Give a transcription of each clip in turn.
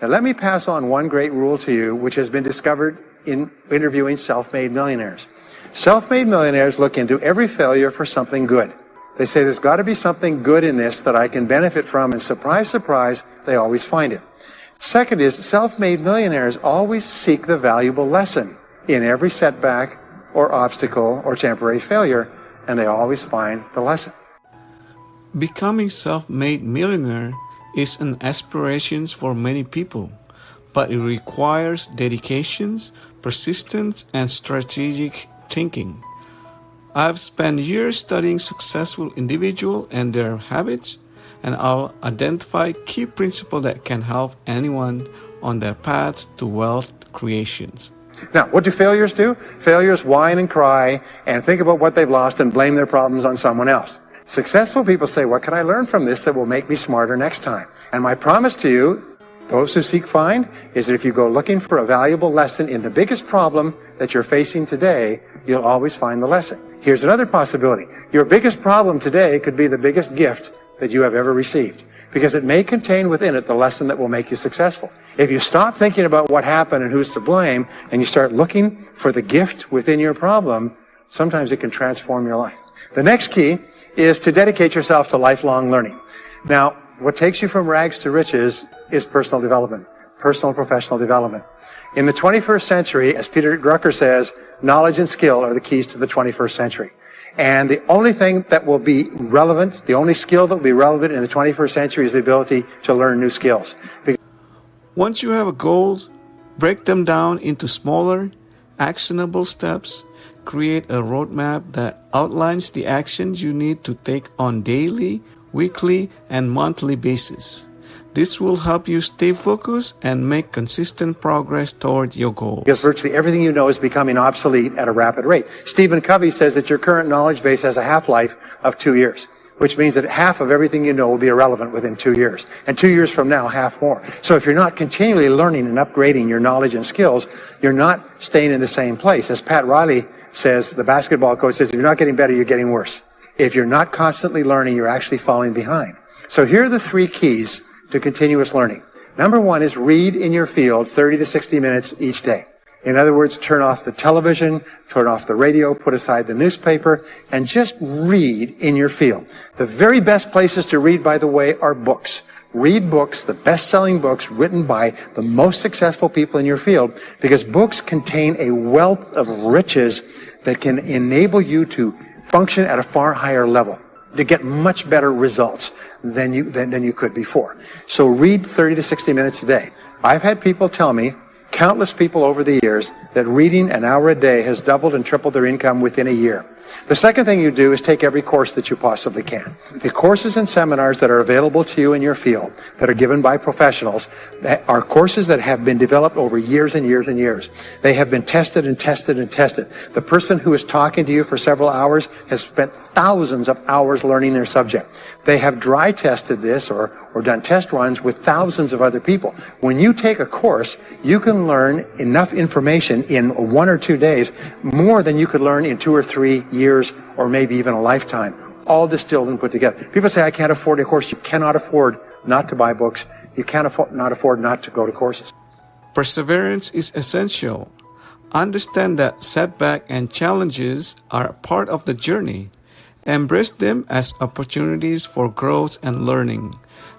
Now let me pass on one great rule to you, which has been discovered in interviewing self-made millionaires. Self-made millionaires look into every failure for something good. They say there's got to be something good in this that I can benefit from, and surprise, surprise, they always find it. Second is, self-made millionaires always seek the valuable lesson in every setback or obstacle or temporary failure, and they always find the lesson. Becoming self-made millionaire is an aspiration for many people, but it requires dedication, persistence, and strategic thinking. I've spent years studying successful individuals and their habits, and I'll identify key principles that can help anyone on their path to wealth creations. Now, what do failures do? Failures whine and cry and think about what they've lost and blame their problems on someone else. Successful people say, what can I learn from this that will make me smarter next time? And my promise to you, those who seek find, is that if you go looking for a valuable lesson in the biggest problem that you're facing today, you'll always find the lesson. Here's another possibility. Your biggest problem today could be the biggest gift that you have ever received, because it may contain within it the lesson that will make you successful. If you stop thinking about what happened and who's to blame, and you start looking for the gift within your problem, sometimes it can transform your life. The next key is to dedicate yourself to lifelong learning. Now, what takes you from rags to riches is personal development, personal and professional development. In the 21st century, as Peter Drucker says, knowledge and skill are the keys to the 21st century. And the only thing that will be relevant, the only skill that will be relevant in the 21st century is the ability to learn new skills. Once you have goals, break them down into smaller, actionable steps. Create a roadmap that outlines the actions you need to take on daily, weekly, and monthly basis. This will help you stay focused and make consistent progress toward your goals. Because virtually everything you know is becoming obsolete at a rapid rate. Stephen Covey says that your current knowledge base has a half-life of 2 years, which means that half of everything you know will be irrelevant within 2 years. And 2 years from now, half more. So if you're not continually learning and upgrading your knowledge and skills, you're not staying in the same place. As Pat Riley says, the basketball coach says, if you're not getting better, you're getting worse. If you're not constantly learning, you're actually falling behind. So here are the 3 keys to continuous learning. Number 1 is read in your field 30 to 60 minutes each day. In other words, turn off the television, turn off the radio, put aside the newspaper, and just read in your field. The very best places to read, by the way, are books. Read books, the best-selling books written by the most successful people in your field, because books contain a wealth of riches that can enable you to function at a far higher level, to get much better results than you could before. So read 30 to 60 minutes a day. I've had people tell me, countless people over the years, that reading an hour a day has doubled and tripled their income within a year. The second thing you do is take every course that you possibly can. The courses and seminars that are available to you in your field, that are given by professionals, are courses that have been developed over years and years and years. They have been tested and tested and tested. The person who is talking to you for several hours has spent thousands of hours learning their subject. They have dry tested this or done test runs with thousands of other people. When you take a course, you can learn enough information in 1 or 2 days, more than you could learn in 2 or 3 years or maybe even a lifetime, all distilled and put together. People say, I can't afford a course. You cannot afford not to buy books. You can't afford not to go to courses. Perseverance is essential. Understand that setbacks and challenges are part of the journey. Embrace them as opportunities for growth and learning.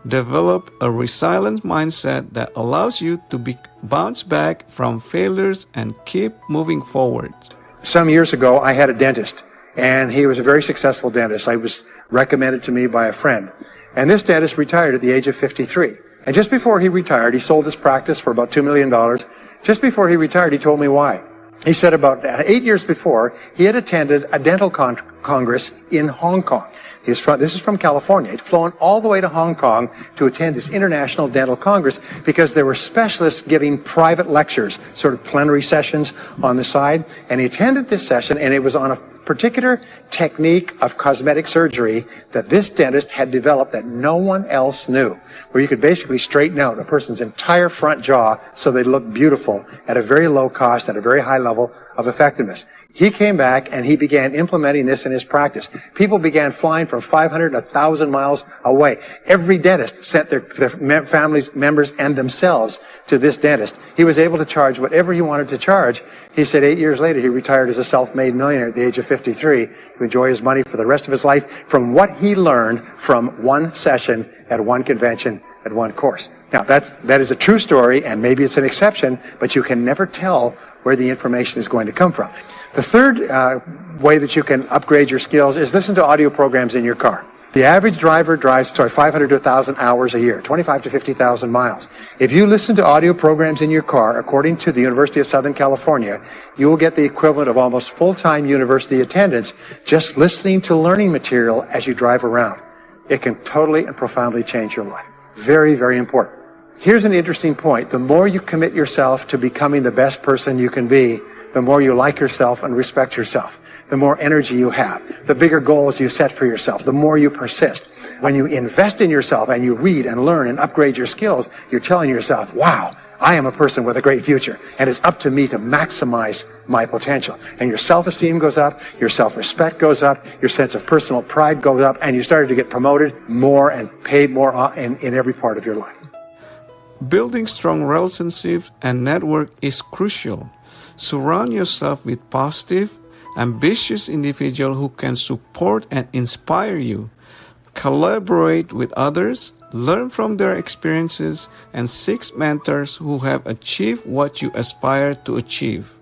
Develop a resilient mindset that allows you to bounce back from failures and keep moving forward. Some years ago, I had a dentist, and he was a very successful dentist. I was recommended to me by a friend. And this dentist retired at the age of 53. And just before he retired, he sold his practice for about $2 million. Just before he retired, he told me why. He said about 8 years before, he had attended a dental congress in Hong Kong. This is from California. He'd flown all the way to Hong Kong to attend this international dental congress because there were specialists giving private lectures, sort of plenary sessions on the side. And he attended this session, and it was on a particular technique of cosmetic surgery that this dentist had developed that no one else knew, where you could basically straighten out a person's entire front jaw so they look beautiful at a very low cost, at a very high level of effectiveness. He came back and he began implementing this in his practice. People began flying from 500 to 1,000 miles away. Every dentist sent their families, members, and themselves to this dentist. He was able to charge whatever he wanted to charge. He said 8 years later, he retired as a self-made millionaire at the age of 53 to enjoy his money for the rest of his life from what he learned from one session at one convention at one course. Now, that is a true story, and maybe it's an exception, but you can never tell where the information is going to come from. The third way that you can upgrade your skills is listen to audio programs in your car. The average driver drives 500 to 1,000 hours a year, 25 to 50,000 miles. If you listen to audio programs in your car, according to the University of Southern California, you will get the equivalent of almost full-time university attendance just listening to learning material as you drive around. It can totally and profoundly change your life. Very, very important. Here's an interesting point. The more you commit yourself to becoming the best person you can be, the more you like yourself and respect yourself, the more energy you have, the bigger goals you set for yourself, the more you persist. When you invest in yourself and you read and learn and upgrade your skills, you're telling yourself, wow, I am a person with a great future, and it's up to me to maximize my potential. And your self-esteem goes up, your self-respect goes up, your sense of personal pride goes up, and you started to get promoted more and paid more in every part of your life. Building strong relationships and network is crucial. Surround yourself with positive, ambitious individuals who can support and inspire you. Collaborate with others, learn from their experiences, and seek mentors who have achieved what you aspire to achieve.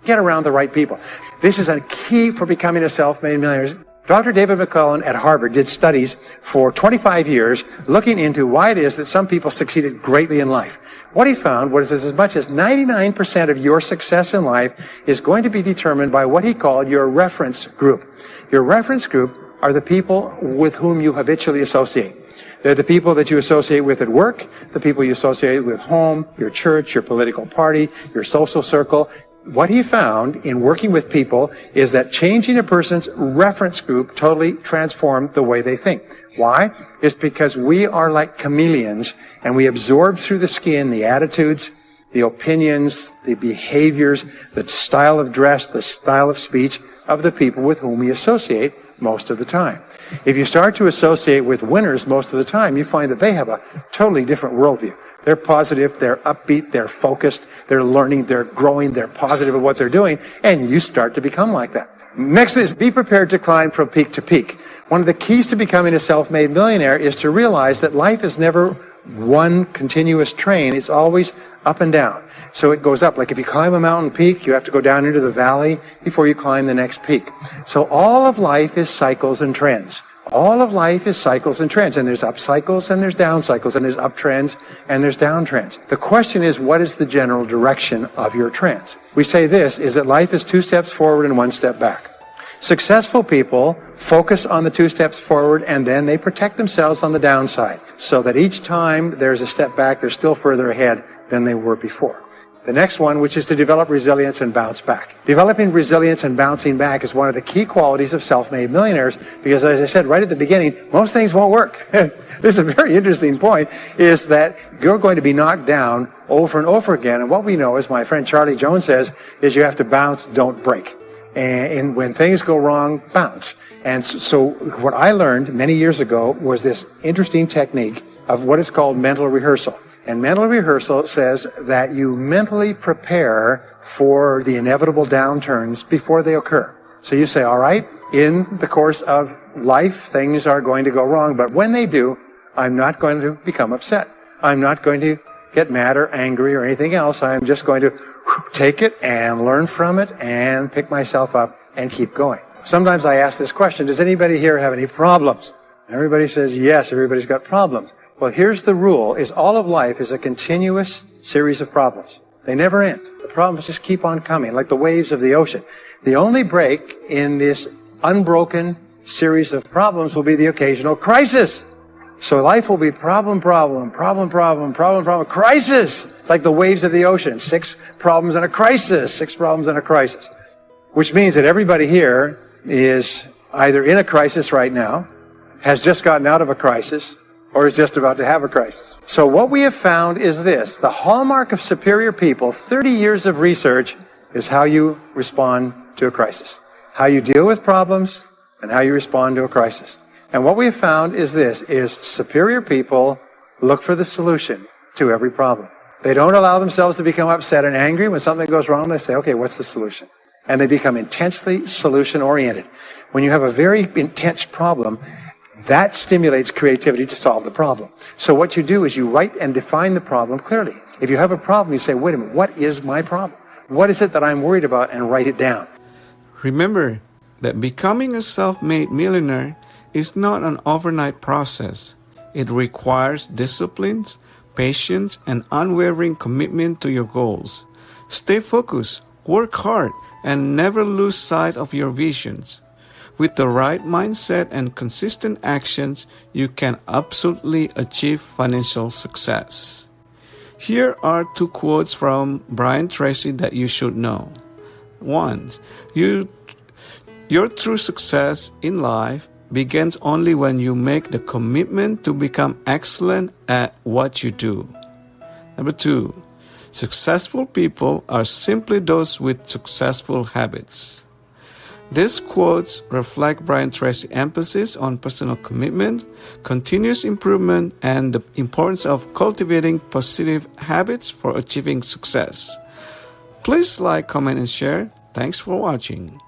Get around the right people. This is a key for becoming a self-made millionaire. Dr. David McClellan at Harvard did studies for 25 years looking into why it is that some people succeeded greatly in life. What he found was as much as 99% of your success in life is going to be determined by what he called your reference group. Your reference group are the people with whom you habitually associate. They're the people that you associate with at work, the people you associate with home, your church, your political party, your social circle. What he found in working with people is that changing a person's reference group totally transformed the way they think. Why? It's because we are like chameleons, and we absorb through the skin the attitudes, the opinions, the behaviors, the style of dress, the style of speech of the people with whom we associate most of the time. If you start to associate with winners most of the time, you find that they have a totally different worldview. They're positive, they're upbeat, they're focused, they're learning, they're growing, they're positive at what they're doing, and you start to become like that. Next is be prepared to climb from peak to peak. One of the keys to becoming a self-made millionaire is to realize that life is never one continuous train. It's always up and down. So it goes up. Like if you climb a mountain peak, you have to go down into the valley before you climb the next peak. So all of life is cycles and trends. All of life is cycles and trends. And there's up cycles and there's down cycles and there's up trends and there's down trends. The question is, what is the general direction of your trends? We say this, is that life is 2 steps forward and 1 step back. Successful people focus on the 2 steps forward and then they protect themselves on the downside so that each time there's a step back, they're still further ahead than they were before. The next one, which is to develop resilience and bounce back. Developing resilience and bouncing back is one of the key qualities of self-made millionaires because, as I said right at the beginning, most things won't work. This is a very interesting point, is that you're going to be knocked down over and over again. And what we know, as my friend Charlie Jones says, is you have to bounce, don't break. And when things go wrong, bounce. And so what I learned many years ago was this interesting technique of what is called mental rehearsal. And mental rehearsal says that you mentally prepare for the inevitable downturns before they occur. So you say, all right, in the course of life, things are going to go wrong, but when they do, I'm not going to become upset. I'm not going to get mad or angry or anything else. I'm just going to take it and learn from it and pick myself up and keep going. Sometimes I ask this question, does anybody here have any problems? Everybody says yes, everybody's got problems. Well, here's the rule, is all of life is a continuous series of problems. They never end. The problems just keep on coming, like the waves of the ocean. The only break in this unbroken series of problems will be the occasional crisis. So life will be problem, crisis. It's like the waves of the ocean. 6 problems and a crisis. 6 problems and a crisis. Which means that everybody here is either in a crisis right now, has just gotten out of a crisis, or is just about to have a crisis. So what we have found is this. The hallmark of superior people, 30 years of research, is how you respond to a crisis. How you deal with problems and how you respond to a crisis. And what we have found is this, is superior people look for the solution to every problem. They don't allow themselves to become upset and angry when something goes wrong. They say, okay, what's the solution? And they become intensely solution-oriented. When you have a very intense problem, that stimulates creativity to solve the problem. So what you do is you write and define the problem clearly. If you have a problem, you say, wait a minute, what is my problem? What is it that I'm worried about? And write it down. Remember that becoming a self-made millionaire is not an overnight process. It requires discipline, patience, and unwavering commitment to your goals. Stay focused, work hard, and never lose sight of your visions. With the right mindset and consistent actions, you can absolutely achieve financial success. Here are 2 quotes from Brian Tracy that you should know. 1. Your true success in life begins only when you make the commitment to become excellent at what you do. Number 2. Successful people are simply those with successful habits. These quotes reflect Brian Tracy's emphasis on personal commitment, continuous improvement, and the importance of cultivating positive habits for achieving success. Please like, comment, and share. Thanks for watching.